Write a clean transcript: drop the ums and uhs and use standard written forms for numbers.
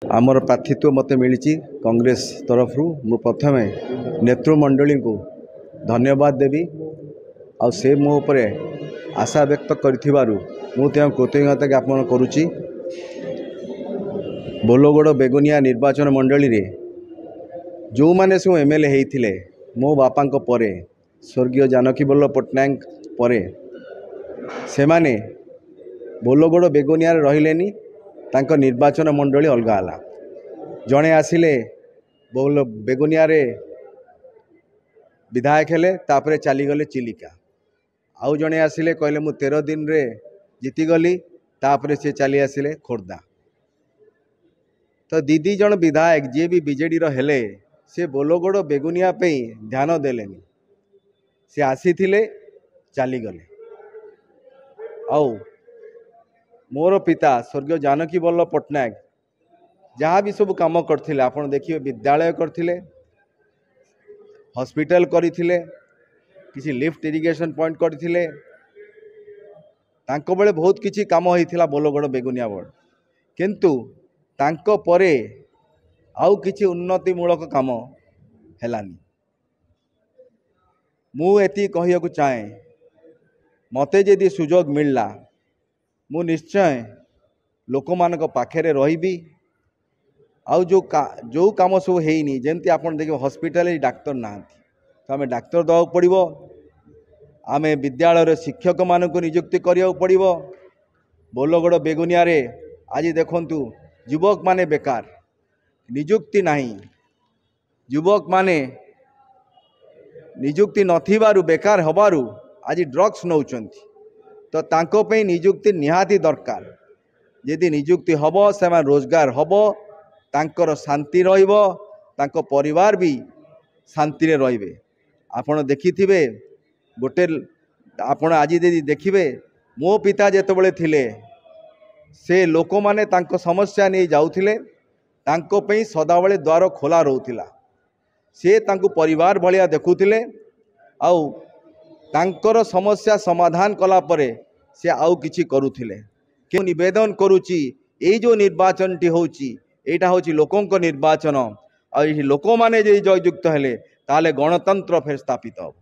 आमर प्रार्थित्व मत मिली कांग्रेस तरफ मु प्रथमे नेतृमंडली को धन्यवाद देवी आ से मो उपरे आशा व्यक्त करिथिबारु मु त्या कृतज्ञता ज्ञापन करुच्ची। बोलोगड़ बेगुनिया निर्वाचन मंडली रे जो माने सब एमएलए होइथिले मो बापा परे स्वर्गीय जानकी वल्लभ पट्टनायक परे से माने बोलोगड़ बेगुनिया रहिलेनी तांको निर्वाचन मंडली अलग आला। जड़े आसिले बोल बेगुनिया रे विधायक हेले तापरे चलीगले चिलिका। आउ जड़े आसिले कहले मु 13 दिन रे जीतीगली तापरे से चली आसिले खोर्धा। तो दीदी जन विधायक जी भी बीजेडी हेले से बोलोगड़ बेगुनिया पे ध्यान देलेनी से आसीथिले चलीगले। आउ मोर पिता स्वर्गीय जानकी वल्लभ पट्टनायक जहाँ भी सब काम करथिले आपण देखिए विद्यालय करथिले, हॉस्पिटल करथिले, किसी लिफ्ट इरिगेशन पॉइंट करथिले, तांको बेले बहुत किछि काम होइथिला बोलोगड़ बेगुनिया बोर्ड। किंतु तांको परे आउ किछि उन्नति मूलक काम हेलानी। मु एति कहिया को चाहे मते जदि सुजोग मिलला मु निश्चय लोक मान पाखे रही। आउ जो काम सब है जमती आप देखिए हॉस्पिटल डाक्तर ना तो आम डाक्तर दवा पड़ो, आम विद्यालय शिक्षक मान को नियुक्ति करिया पड़ो। बोलोगड़ बेगुनिया रे आज देखंतु युवक माने बेकार नियुक्ति नहीं, युवक माने नियुक्ति नथिबारु बेकार हबारु आज ड्रग्स नौचंती। तो तांको पे नियुक्ति निहाती दरकार। यदि नियुक्ति हब से रोजगार हब तांकर शांति रहिबो, तांको परिवार भी शांति रे रहिबे। आपण देखिथिबे गोटे आपण आज यदि देखिबे मो पिता जेतबेले थिले से लोक माने तांको समस्या नहीं जाउथिले, तांको पे सदाबले द्वार खोला रहउथिला। से तांको परिवार भलिया देखुथिले आउ तांकर समस्या समाधान कला परे से आउ किछि करुथिले। के निवेदन करुची ए जो निर्वाचन टी होची एटा होची लोकंक निर्वाचन आ लोक माने जे जययुक्त हेले ताले गणतंत्र फेर स्थापित हो।